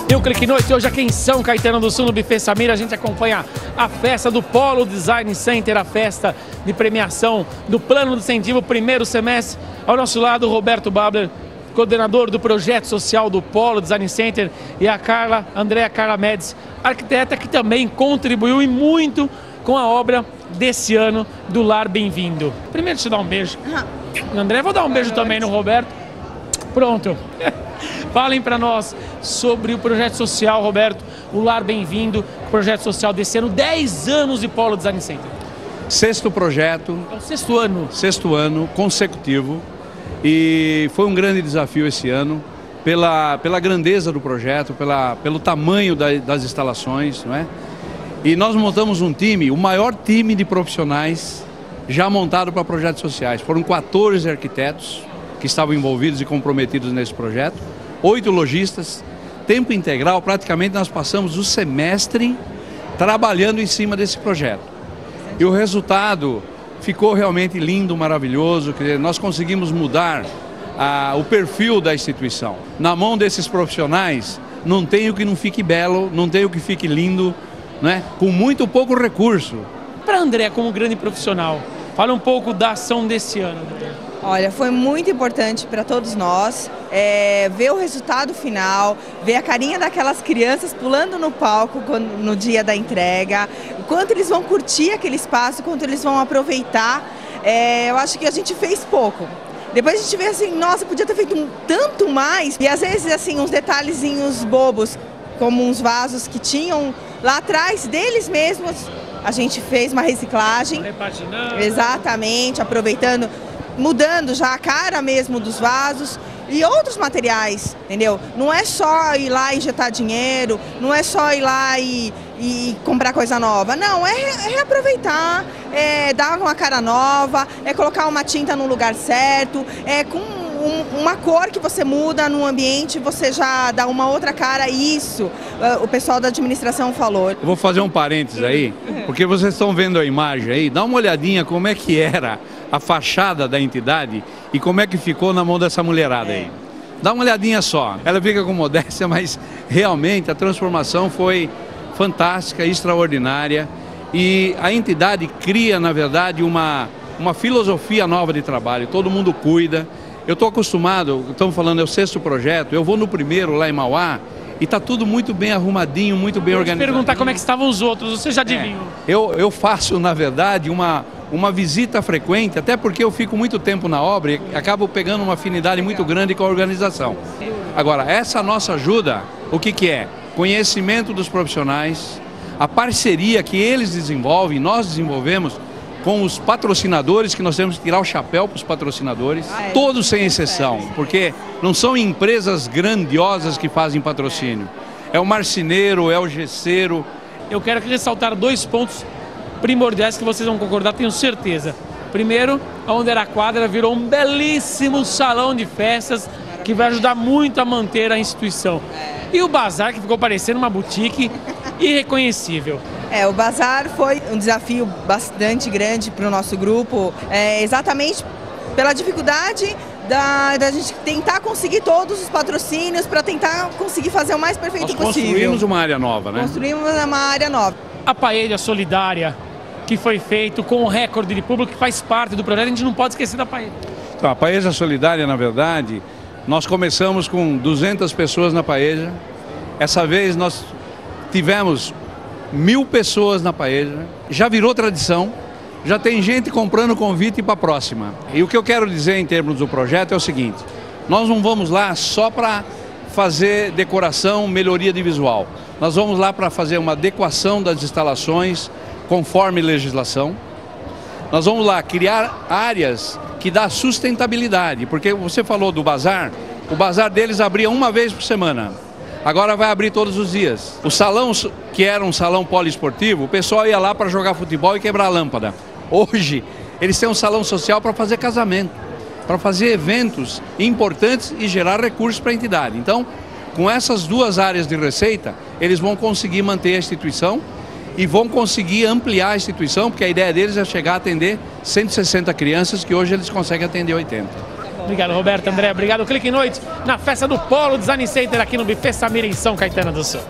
Eu Clique Noite, hoje aqui em São Caetano do Sul, no Buffet Samir, a gente acompanha a festa do Polo Design Center, a festa de premiação do Plano de Incentivo, primeiro semestre. Ao nosso lado, Roberto Babler, coordenador do projeto social do Polo Design Center, e a Andréa Carla Médici, arquiteta que também contribuiu e muito com a obra desse ano do Lar Bem-vindo. Primeiro te dar um beijo. André, vou dar um beijo também no Roberto. Pronto. Falem para nós sobre o projeto social, Roberto, o Lar Bem-vindo, projeto social desse ano, 10 anos de Polo Design Center. Sexto projeto. É o sexto ano. Sexto ano consecutivo, e foi um grande desafio esse ano, pela grandeza do projeto, pelo tamanho das instalações, não é? E nós montamos um time, o maior time de profissionais já montado para projetos sociais. Foram 14 arquitetos que estavam envolvidos e comprometidos nesse projeto, 8 lojistas, tempo integral. Praticamente nós passamos o semestre trabalhando em cima desse projeto. E o resultado ficou realmente lindo, maravilhoso. Nós conseguimos mudar o perfil da instituição. Na mão desses profissionais, não tem o que não fique belo, não tem o que fique lindo, né? Com muito pouco recurso. Para André, como grande profissional, fala um pouco da ação desse ano. Olha, foi muito importante para todos nós ver o resultado final, ver a carinha daquelas crianças pulando no palco no dia da entrega, o quanto eles vão curtir aquele espaço, o quanto eles vão aproveitar. Eu acho que a gente fez pouco. Depois a gente vê assim, nossa, podia ter feito tanto mais. E às vezes assim, uns detalhezinhos bobos, como uns vasos que tinham lá atrás deles mesmos, a gente fez uma reciclagem. Repaginando. Exatamente, aproveitando, mudando já a cara mesmo dos vasos e outros materiais, entendeu? Não é só ir lá e injetar dinheiro, não é só ir lá e comprar coisa nova, não, é reaproveitar, dar uma cara nova, colocar uma tinta no lugar certo, com uma cor que você muda no ambiente, você já dá uma outra cara. Isso o pessoal da administração falou. Eu vou fazer um parênteses aí, porque vocês estão vendo a imagem aí, dá uma olhadinha como é que era a fachada da entidade e como é que ficou na mão dessa mulherada aí. Dá uma olhadinha só, ela fica com modéstia, mas realmente a transformação foi fantástica, extraordinária, e a entidade cria, na verdade, uma filosofia nova de trabalho. Todo mundo cuida. Eu estou acostumado, estamos falando, é o sexto projeto, eu vou no primeiro lá em Mauá e está tudo muito bem arrumadinho, muito bem organizado. Eu vou perguntar como é que estavam os outros, você já adivinhou? Eu faço, na verdade, uma visita frequente, até porque eu fico muito tempo na obra e acabo pegando uma afinidade muito grande com a organização. Agora, essa nossa ajuda, o que é? Conhecimento dos profissionais, a parceria que eles desenvolvem, nós desenvolvemos com os patrocinadores, que nós temos que tirar o chapéu para os patrocinadores, todos sem exceção, porque não são empresas grandiosas que fazem patrocínio. É o marceneiro, é o gesseiro. Eu quero ressaltar 2 pontos primordiais que vocês vão concordar, tenho certeza. Primeiro, onde era a quadra virou um belíssimo salão de festas que vai ajudar muito a manter a instituição. E o bazar, que ficou parecendo uma boutique irreconhecível. O bazar foi um desafio bastante grande para o nosso grupo, exatamente pela dificuldade da gente tentar conseguir todos os patrocínios para tentar conseguir fazer o mais perfeito possível. Construímos uma área nova, né? Construímos uma área nova. A paella solidária que foi feito com o recorde de público, que faz parte do projeto, a gente não pode esquecer da paella. Então, a paella solidária, na verdade, nós começamos com 200 pessoas na paella. Essa vez nós tivemos 1000 pessoas na paella, já virou tradição, já tem gente comprando convite para a próxima. E o que eu quero dizer em termos do projeto é o seguinte: nós não vamos lá só para fazer decoração, melhoria de visual. Nós vamos lá para fazer uma adequação das instalações conforme legislação. Nós vamos lá criar áreas que dá sustentabilidade, porque você falou do bazar, o bazar deles abria uma vez por semana. Agora vai abrir todos os dias. O salão, que era um salão poliesportivo, o pessoal ia lá para jogar futebol e quebrar a lâmpada. Hoje, eles têm um salão social para fazer casamento, para fazer eventos importantes e gerar recursos para a entidade. Então, com essas 2 áreas de receita, eles vão conseguir manter a instituição e vão conseguir ampliar a instituição, porque a ideia deles é chegar a atender 160 crianças, que hoje eles conseguem atender 80. Obrigado, Roberto, André. Obrigado. Clique Noite na festa do Polo Design Center aqui no Buffet Samira, em São Caetano do Sul.